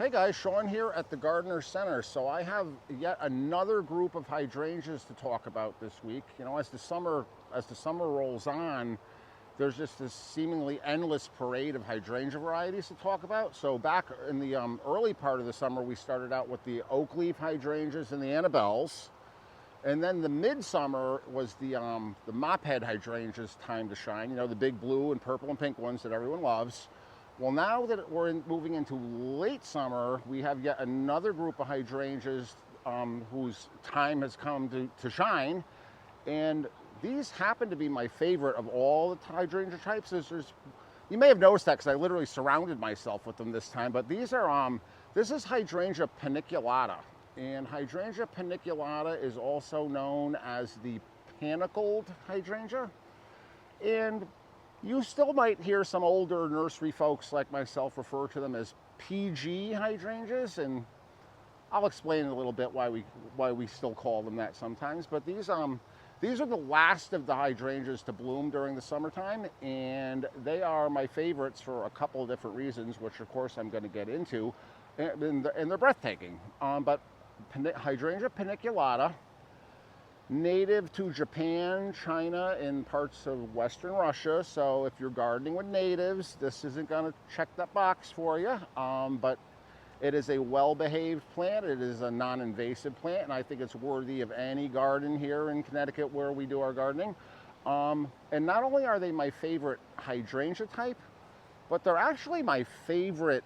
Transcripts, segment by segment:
Hey guys, Sean here at the Gardener Center. So I have yet another group of hydrangeas to talk about this week. You know, as the summer rolls on, there's just this seemingly endless parade of hydrangea varieties to talk about. So back in the early part of the summer, we started out with the oak leaf hydrangeas and the Annabelles. And then the midsummer was the mophead hydrangeas time to shine. You know, the big blue and purple and pink ones that everyone loves. Well, now that we're moving into late summer, we have yet another group of hydrangeas whose time has come to shine. And these happen to be my favorite of all the hydrangea types. You may have noticed that because I literally surrounded myself with them this time. But these are, this is Hydrangea Paniculata. And Hydrangea Paniculata is also known as the panicled hydrangea. And you still might hear some older nursery folks like myself refer to them as PG hydrangeas, and I'll explain in a little bit why we still call them that sometimes. But these are the last of the hydrangeas to bloom during the summertime, and they are my favorites for a couple of different reasons, which of course I'm going to get into, and they're breathtaking. But Hydrangea Paniculata, native to Japan, China, and parts of Western Russia. So if you're gardening with natives, this isn't going to check that box for you. But it is a well-behaved plant. It is a non-invasive plant, and I think it's worthy of any garden here in Connecticut where we do our gardening. And not only are they my favorite hydrangea type, but they're actually my favorite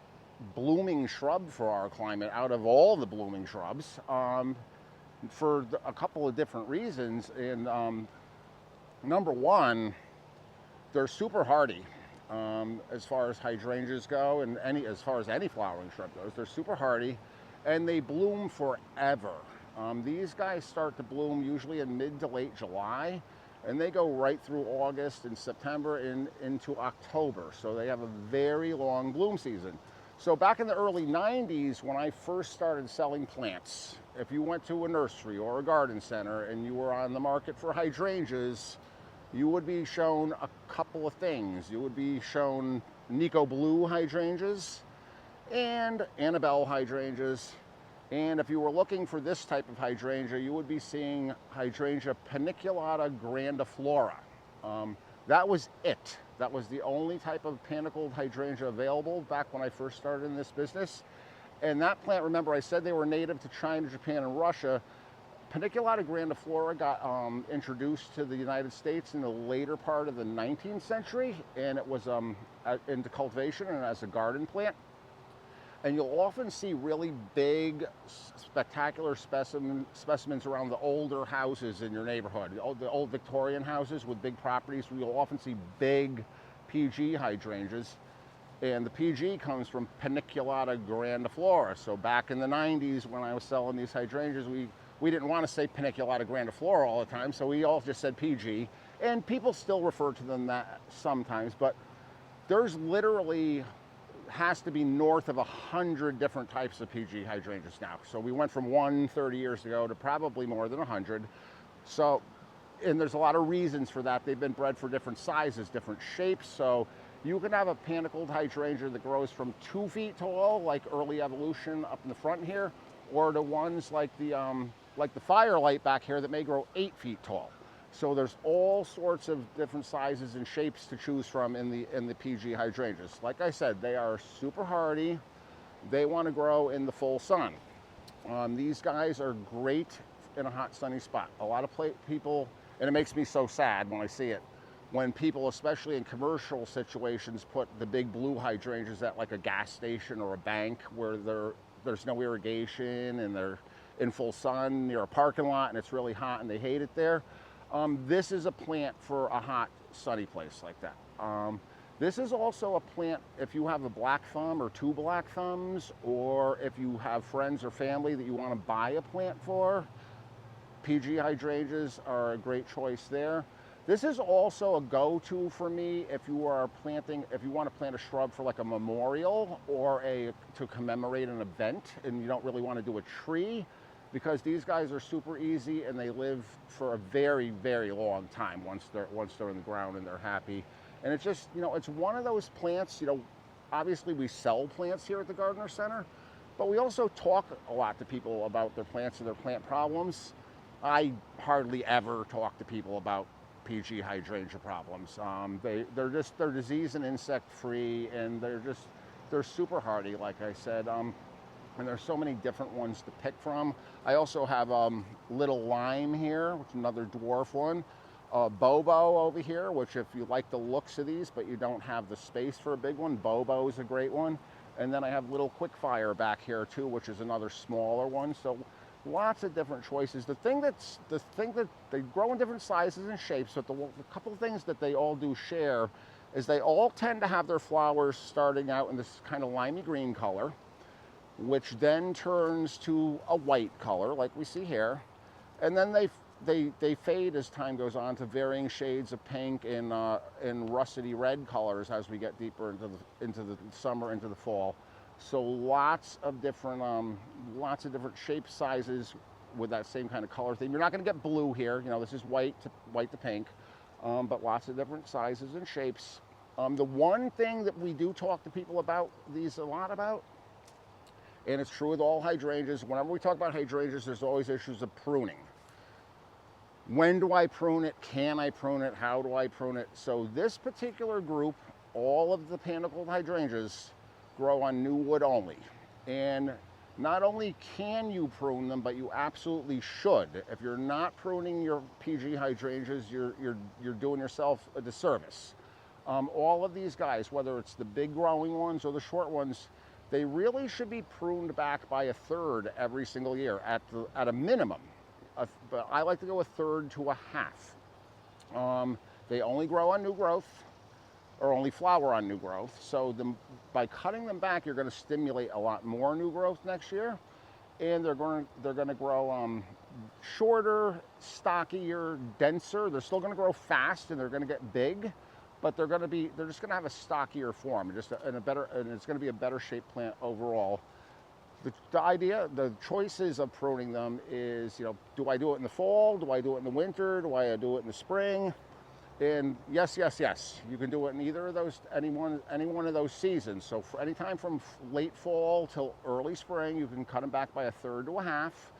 blooming shrub for our climate out of all the blooming shrubs. For a couple of different reasons. And number one, they're super hardy as far as hydrangeas go, and as far as any flowering shrub goes. They're super hardy, and they bloom forever. These guys start to bloom usually in mid to late July, and they go right through August and September into October. So they have a very long bloom season. So back in the early 90s, when I first started selling plants, if you went to a nursery or a garden center and you were on the market for hydrangeas, you would be shown a couple of things. You would be shown Nico Blue hydrangeas and Annabelle hydrangeas. And if you were looking for this type of hydrangea, you would be seeing Hydrangea Paniculata grandiflora. That was it. That was the only type of panicled hydrangea available back when I first started in this business. And that plant, remember I said they were native to China, Japan, and Russia. Paniculata grandiflora got introduced to the United States in the later part of the 19th century, and it was into cultivation and as a garden plant. And you'll often see really big, spectacular specimens around the older houses in your neighborhood. The old Victorian houses with big properties, you'll often see big PG hydrangeas. And the PG comes from Paniculata grandiflora. So back in the 90s when I was selling these hydrangeas, we didn't want to say Paniculata grandiflora all the time, so we all just said PG. And people still refer to them that sometimes, but there's literally has to be north of 100 different types of PG hydrangeas now. So we went from 30 years ago to probably more than 100. So, and there's a lot of reasons for that. They've been bred for different sizes, different shapes. So you can have a panicled hydrangea that grows from 2 feet tall, like early evolution up in the front here, or to ones like the Firelight back here that may grow 8 feet tall. So there's all sorts of different sizes and shapes to choose from in the PG hydrangeas. Like I said, they are super hardy. They want to grow in the full sun. These guys are great in a hot, sunny spot. A lot of people, and it makes me so sad when I see it, when people, especially in commercial situations, put the big blue hydrangeas at like a gas station or a bank where there's no irrigation and they're in full sun near a parking lot and it's really hot and they hate it there. This is a plant for a hot, sunny place like that. This is also a plant if you have a black thumb or 2 black thumbs, or if you have friends or family that you want to buy a plant for. PG hydrangeas are a great choice there. This is also a go-to for me if you want to plant a shrub for like a memorial or to commemorate an event and you don't really want to do a tree, because these guys are super easy and they live for a very, very long time once they're in the ground and they're happy. And it's just, it's one of those plants, obviously we sell plants here at the Gardener Center, But we also talk a lot to people about their plants and their plant problems. I hardly ever talk to people about PG hydrangea problems. They're disease and insect free, and they're super hardy, like I said. And there's so many different ones to pick from. I also have Little Lime here, which is another dwarf one. Bobo over here, which if you like the looks of these, but you don't have the space for a big one, Bobo is a great one. And then I have Little Quickfire back here too, which is another smaller one. So lots of different choices. The thing that they grow in different sizes and shapes, but the couple of things that they all do share is they all tend to have their flowers starting out in this kind of limey green color, which then turns to a white color like we see here, and then they fade as time goes on to varying shades of pink and russety red colors as we get deeper into the summer, into the fall. So lots of different shape sizes with that same kind of color theme. You're not going to get blue here. You know, this is white to pink, but lots of different sizes and shapes. The one thing that we do talk to people about these a lot about, and it's true with all hydrangeas, whenever we talk about hydrangeas, there's always issues of pruning. When do I prune it? Can I prune it? How do I prune it? So this particular group, all of the panicled hydrangeas grow on new wood only. And not only can you prune them, but you absolutely should. If you're not pruning your PG hydrangeas, you're doing yourself a disservice. All of these guys, whether it's the big growing ones or the short ones, they really should be pruned back by a third every single year at a minimum. But I like to go a third to a half. They only grow on new growth, or only flower on new growth. So by cutting them back, you're going to stimulate a lot more new growth next year, and they're going to grow shorter, stockier, denser. They're still going to grow fast, and they're going to get big, but they're just going to have a stockier form, and it's going to be a better shaped plant overall. The choices of pruning them is, you know, do I do it in the fall? Do I do it in the winter? Do I do it in the spring? And yes, you can do it in either of those, any one of those seasons. So for any time from late fall till early spring, you can cut them back by a third to a half.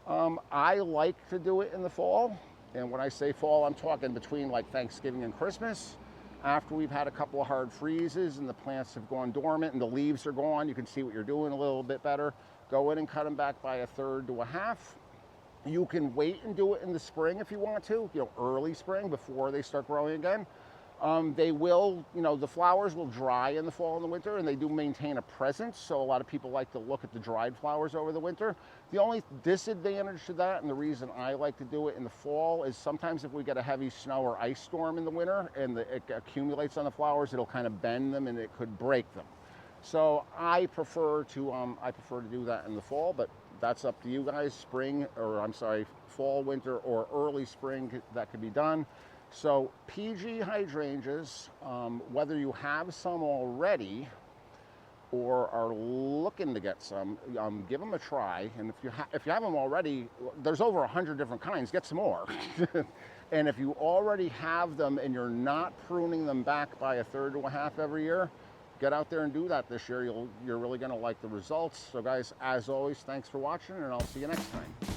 I like to do it in the fall, and when I say fall, I'm talking between like Thanksgiving and Christmas. After we've had a couple of hard freezes and the plants have gone dormant and the leaves are gone, you can see what you're doing a little bit better. Go in and cut them back by a third to a half. You can wait and do it in the spring if you want to, you know, early spring before they start growing again. They will, you know, the flowers will dry in the fall and the winter, and they do maintain a presence. So a lot of people like to look at the dried flowers over the winter. The only disadvantage to that, and the reason I like to do it in the fall, is sometimes if we get a heavy snow or ice storm in the winter and it accumulates on the flowers, it'll kind of bend them and it could break them. So I prefer to do that in the fall, but that's up to you guys. Fall, winter, or early spring, that could be done. So PG hydrangeas, whether you have some already or are looking to get some, give them a try. And if you have them already, there's over 100 different kinds. Get some more. And if you already have them and you're not pruning them back by a third to a half every year, get out there and do that this year. You're really going to like the results. So guys, as always, thanks for watching, and I'll see you next time.